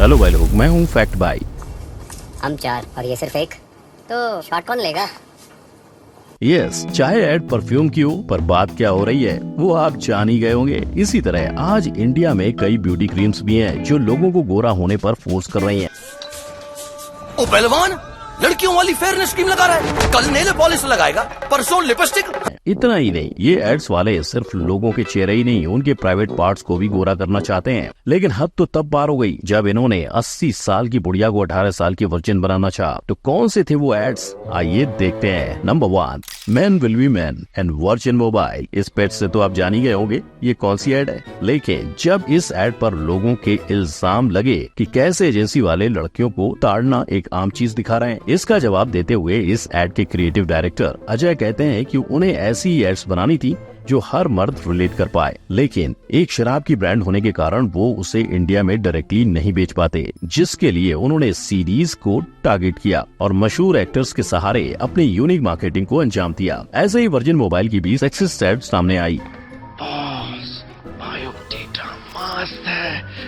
Hello भाई लोग, मैं हूँ फैक्ट भाई। हम 4 और ये सिर्फ एक, तो शॉट कौन लेगा? यस, चाहे ऐड परफ्यूम की हो, पर बात क्या हो रही है वो आप जान ही गए होंगे। इसी तरह आज इंडिया में कई ब्यूटी क्रीम्स भी हैं जो लोगों को गोरा होने पर फोर्स कर रही हैं। ओ पहलवान, लड़कियों वाली फेयरनेस क्रीम लगा रहा है, कल नेल पॉलिश लगाएगा, परसों लिपस्टिक। इतना ही नहीं, ये एड्स वाले सिर्फ लोगों के चेहरे ही नहीं, उनके प्राइवेट पार्ट्स को भी गोरा करना चाहते हैं। लेकिन हद तो तब पार हो गई जब इन्होंने 80 साल की बुढ़िया को 18 साल की वर्जिन बनाना चाहा। तो कौन से थे वो एड्स, आइए देखते हैं। Number 1, man will be man and virgin mobile. इस पेज से तो आप जान ही गए होंगे ये कौन सी एड है। लेकिन जब इस एड पर लोगों के इल्जाम लगे कि कैसे एजेंसी वाले लड़कियों को ताड़ना एक आम चीज दिखा रहे हैं, इसका जवाब देते हुए इस एड के क्रिएटिव डायरेक्टर अजय कहते हैं कि उन्हें ऐसी एड्स बनानी थी जो हर मर्द रिलेट कर पाए, लेकिन एक शराब की ब्रांड होने के कारण वो उसे इंडिया में डायरेक्टली नहीं बेच पाते, जिसके लिए उन्होंने सीरीज को टारगेट किया और मशहूर एक्टर्स के सहारे अपनी यूनिक मार्केटिंग को अंजाम दिया। ऐसे ही वर्जिन मोबाइल की भी सेक्सिस्ट एड सामने आई।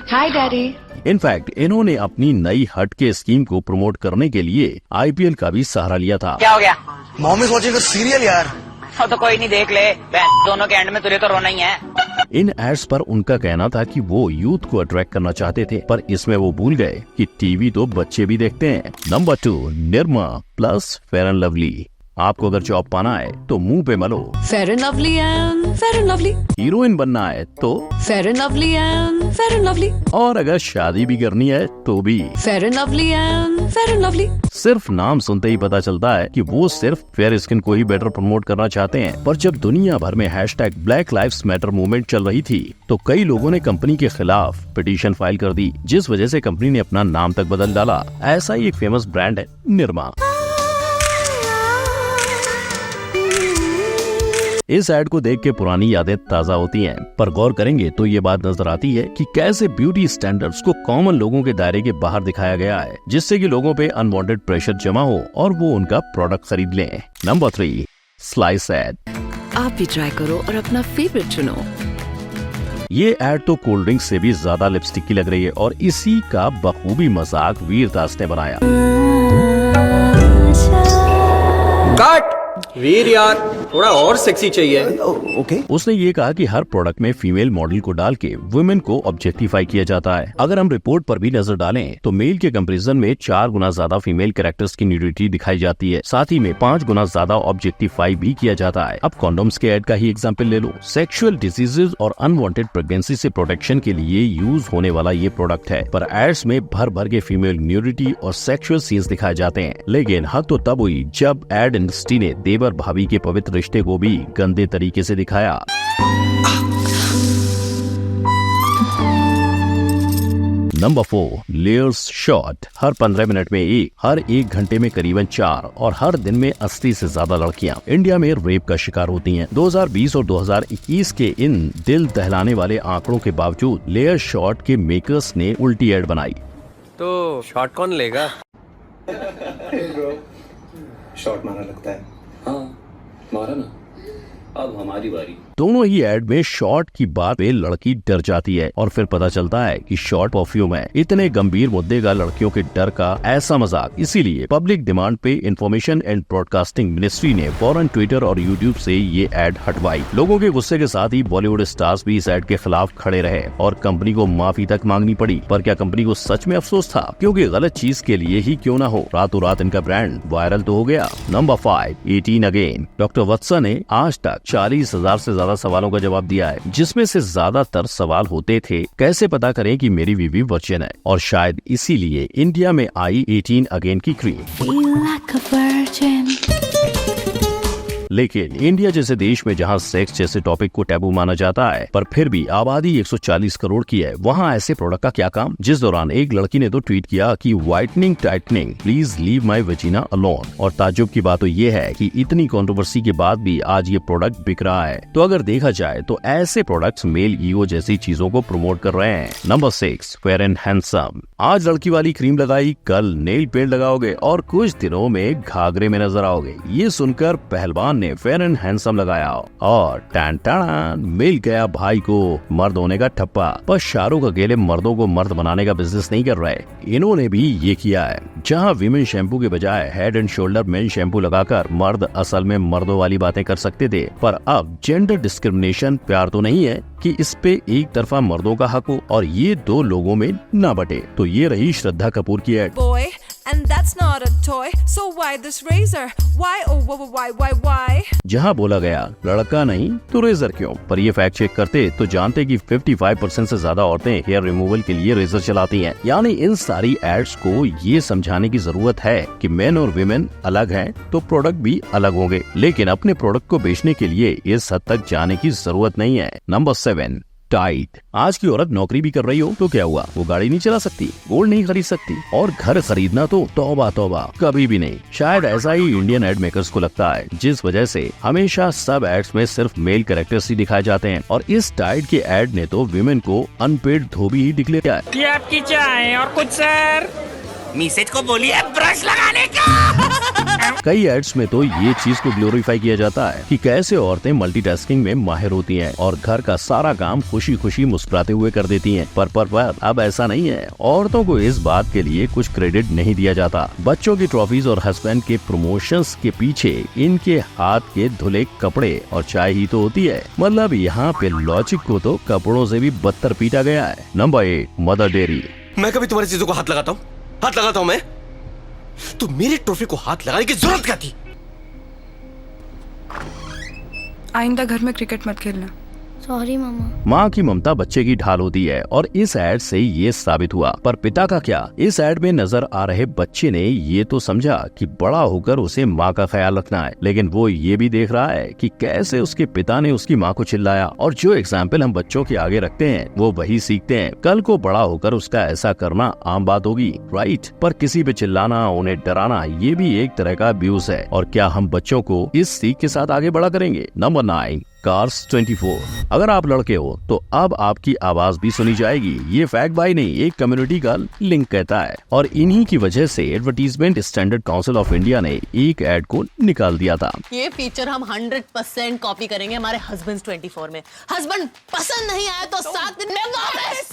हाय डैडी। इनफैक्ट इन्होंने अपनी नई हट के स्कीम को प्रमोट करने के लिए IPL का भी सहारा लिया था। क्या हो गया? Mom is watching a serial यार। तो कोई नहीं, देख ले, दोनों के एंड में तुझे तो रोना ही है। इन एड्स पर उनका कहना था कि वो यूथ को अट्रैक्ट करना चाहते थे, पर इसमें वो भूल गए कि टीवी तो बच्चे भी देखते हैं। Number 2, Nirma plus Fair and Lovely. आपको अगर जॉब पाना है तो मुंह पे मलो। Fair and Lovely and Fair and Lovely. Heroine बनना है तो Fair and Lovely and Fair and Lovely. और अगर शादी भी करनी है तो भी Fair and Lovely and Fair and Lovely. सिर्फ नाम सुनते ही पता चलता है कि वो सिर्फ फेयर स्किन को ही बेटर प्रमोट करना चाहते हैं। पर जब दुनिया भर में #Black Lives Matter मूवमेंट चल रही थी तो कई लोगों ने कंपनी के खिलाफ पिटीशन फाइल कर दी, जिस वजह से कंपनी ने अपना नाम तक बदल डाला। ऐसा ही एक फेमस ब्रांड है निरमा। इस ऐड को देख के पुरानी यादें ताजा होती हैं, पर गौर करेंगे तो ये बात नजर आती है कि कैसे ब्यूटी स्टैंडर्ड्स को कॉमन लोगों के दायरे के बाहर दिखाया गया है, जिससे कि लोगों पे अनवांटेड प्रेशर जमा हो और वो उनका प्रोडक्ट खरीद लें। Number 3, slice add. आप भी ट्राई करो और अपना फेवरेट चुनो। ये ऐड तो कोल्ड ड्रिंक से भी ज्यादा लिपस्टिक की लग रही है और इसी का बखूबी मजाक वीरदास ने बनाया। कट! वीर यार, थोड़ा और सेक्सी चाहिए। ओके। उसने ये कहा कि हर प्रोडक्ट में फीमेल मॉडल को डाल के वुमेन को ऑब्जेक्टिफाई किया जाता है। अगर हम रिपोर्ट पर भी नजर डालें तो मेल के कंपैरिजन में 4 गुना ज्यादा फीमेल कैरेक्टर्स की न्यूडिटी दिखाई जाती है, साथ ही में 5 गुना ज्यादा ऑब्जेक्टिफाई भी किया जाता है। अब कॉन्डोम्स के ऐड का ही एग्जाम्पल ले लो। सेक्सुअल डिजीजेज और अनवांटेड प्रेगनेंसी से प्रोटेक्शन के लिए यूज होने वाला ये प्रोडक्ट है, पर एड्स में भर भर के फीमेल न्यूडिटी और सेक्सुअल सीन्स दिखाए जाते हैं। लेकिन हद तो तब हुई जब एड इंडस्ट्री ने देवर भाभी के पवित्र रिश्ते को भी गंदे तरीके से दिखाया। Number 4, Layers Shot. हर 15 मिनट में एक, हर 1 घंटे में करीबन 4 और हर दिन में 80 से ज्यादा लड़कियां इंडिया में रेप का शिकार होती हैं। 2020 और 2021 के इन दिल दहलाने वाले आंकड़ों के बावजूद लेयर शॉट के मेकर्स ने उल्टी एड बनाई। तो शॉट कौन लेगा? शॉट मारना लगता है। हाँ, मारा ना, अब हमारी बारी। दोनों ही एड में शॉर्ट की बात पे लड़की डर जाती है और फिर पता चलता है कि शॉर्ट परफ्यूम है। इतने गंभीर मुद्दे का लड़कियों के डर का ऐसा मजाक। इसीलिए पब्लिक डिमांड पे इंफॉर्मेशन एंड ब्रॉडकास्टिंग मिनिस्ट्री ने फौरन ट्विटर और यूट्यूब से ये एड हटवाई। लोगों के गुस्से के साथ ही बॉलीवुड स्टार्स भी इस एड के खिलाफ खड़े रहे और कंपनी को माफी तक मांगनी पड़ी। पर क्या कंपनी को सच में अफसोस था? क्योंकि गलत चीज के लिए ही क्यों ना हो, रातों रात इनका ब्रांड वायरल तो हो गया। Number 5, 18 again. डॉक्टर वत्सा ने आज तक 40,000 से ज्यादा सवालों का जवाब दिया है, जिसमें से ज्यादातर सवाल होते थे कैसे पता करें कि मेरी बीवी वर्जिन है, और शायद इसीलिए इंडिया में आई 18 अगेन की क्रीम। लेकिन इंडिया जैसे देश में जहां सेक्स जैसे टॉपिक को टैबू माना जाता है, पर फिर भी आबादी 140 करोड़ की है, वहां ऐसे प्रोडक्ट का क्या काम? जिस दौरान एक लड़की ने तो ट्वीट किया कि whitening tightening, please leave my vagina alone. और ताज्जुब की बात तो ये है कि इतनी कंट्रोवर्सी के बाद भी आज ये प्रोडक्ट बिक रहा है। तो अगर देखा जाए तो ऐसे प्रोडक्ट्स मेल ईगो जैसी चीजों को प्रमोट कर रहे हैं। Number 6, fair and handsome. आज लड़की वाली क्रीम लगाई, कल नेल पेंट लगाओगे और कुछ दिनों में घाघरे में नजर आओगे। ये सुनकर पहलवान ने फेयर एंड हैंडसम लगाया और टैन टैन मिल गया भाई को मर्द होने का ठप्पा। पर शाहरुख अकेले मर्दों को मर्द बनाने का बिजनेस नहीं कर रहे, इन्होंने भी ये किया है। जहाँ विमेन शैम्पू के बजाय head and shoulder main shampoo लगाकर मर्द असल में मर्दों वाली बातें कर सकते थे, पर अब जेंडर डिस्क्रिमिनेशन प्यार तो नहीं है कि इस पे एक तरफा मर्दों का हक हो और ये दो लोगों में ना बटे। तो ये रही श्रद्धा कपूर की add. Boy, and that's not a toy. So why this razor? Why oh why? जहाँ बोला गया लड़का नहीं तो रेजर क्यों, पर ये फैक्ट चेक करते तो जानते कि 55% से ज्यादा औरतें हेयर रिमूवल के लिए रेजर चलाती हैं। यानी इन सारी एड्स को ये समझाने की जरूरत है कि मेन और विमेन अलग हैं तो प्रोडक्ट भी अलग होंगे, लेकिन अपने प्रोडक्ट को बेचने के लिए इस हद तक जाने की जरूरत नहीं है। Number 7, tight. आज की औरत नौकरी भी कर रही हो तो क्या हुआ, वो गाड़ी नहीं चला सकती, गोल्ड नहीं खरीद सकती और घर खरीदना तो तौबा तौबा कभी भी नहीं। शायद ऐसा ही इंडियन एड मेकर्स को लगता है, जिस वजह से हमेशा सब एड्स में सिर्फ मेल कैरेक्टर्स ही दिखाए जाते हैं। और इस टाइट के एड ने तो विमेन को अनपेड धोबी ही डिक्लेयर किया है। ये आपकी चाय और कुछ सर। मिसेज को बोलिए ब्रश लगाने का। कई एड्स में तो ये चीज को ग्लोरीफाई किया जाता है कि कैसे औरतें मल्टीटास्किंग में माहिर होती हैं और घर का सारा काम खुशी खुशी मुस्कुराते हुए कर देती हैं। पर अब ऐसा नहीं है। औरतों को इस बात के लिए कुछ क्रेडिट नहीं दिया जाता। बच्चों की ट्रॉफीज और हस्बैंड के प्रमोशंस के पीछे इनके हाथ के धुले कपड़े और चाय ही तो होती है। मतलब यहाँ पे लॉजिक को तो कपड़ों से भी बदतर पीटा गया है। Number 8, mother dairy. मैं कभी तुम्हारी चीजों को हाथ लगाता हूँ? हाथ लगाता हूँ मैं? तो मेरी ट्रॉफी को हाथ लगाने की जरूरत क्या थी? आइंदा घर में क्रिकेट मत खेलना। सॉरी मामा। माँ की ममता बच्चे की ढाल होती है और इस एड से ये साबित हुआ। पर पिता का क्या? इस एड में नजर आ रहे बच्चे ने ये तो समझा कि बड़ा होकर उसे माँ का ख्याल रखना है, लेकिन वो ये भी देख रहा है कि कैसे उसके पिता ने उसकी माँ को चिल्लाया। और जो एग्जाम्पल हम बच्चों के आगे रखते हैं वो वही सीखते हैं। कल को बड़ा होकर उसका ऐसा करना आम बात होगी, राइट? पर किसी पे चिल्लाना, उन्हें डराना, ये भी एक तरह का अब्यूज है। और क्या हम बच्चों को इस सीख के साथ आगे बढ़ा करेंगे? Number 9, cars 24। अगर आप लड़के हो तो अब आपकी आवाज भी सुनी जाएगी। ये फैक्ट बाई नहीं, एक कम्युनिटी का लिंक कहता है। और इन्हीं की वजह से advertisement standard council of India ने एक एड को निकाल दिया था। ये फीचर हम 100% कॉपी करेंगे हमारे हस्बैंड 24 में। हस्बैंड पसंद नहीं आया तो 7 दिन में वापस।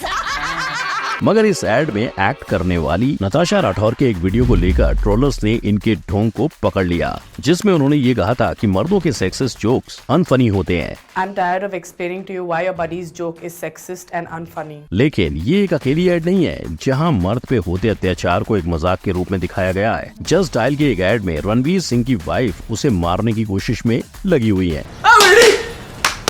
मगर इस एड में एक्ट करने वाली नताशा राठौर के एक वीडियो को लेकर ट्रोलर्स ने इनके ढोंग को पकड़ लिया, जिसमें उन्होंने ये कहा था कि मर्दों के सेक्सिस्ट जोक्स अनफनी होते हैं। I'm tired of explaining to you why your buddy's joke is sexist and unfunny. लेकिन ये एक अकेली एड नहीं है जहां मर्द पे होते अत्याचार को एक मजाक के रूप में दिखाया गया है। जस्ट डायल के एक एड में रणवीर सिंह की वाइफ उसे मारने की कोशिश में लगी हुई है,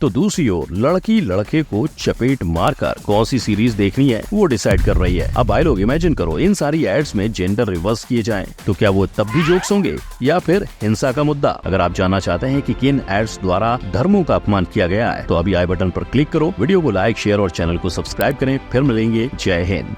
तो दूसरी ओर लड़की लड़के को चपेट मारकर कौन सी सीरीज देखनी है वो डिसाइड कर रही है। अब भाई लोग इमेजिन करो, इन सारी एड्स में जेंडर रिवर्स किए जाएं तो क्या वो तब भी जोक्स होंगे या फिर हिंसा का मुद्दा? अगर आप जानना चाहते हैं कि किन एड्स द्वारा धर्मों का अपमान किया गया है तो अभी आई बटन पर क्लिक करो, वीडियो को लाइक, शेयर और चैनल को सब्सक्राइब करें। फिर मिलेंगे। जय हिंद।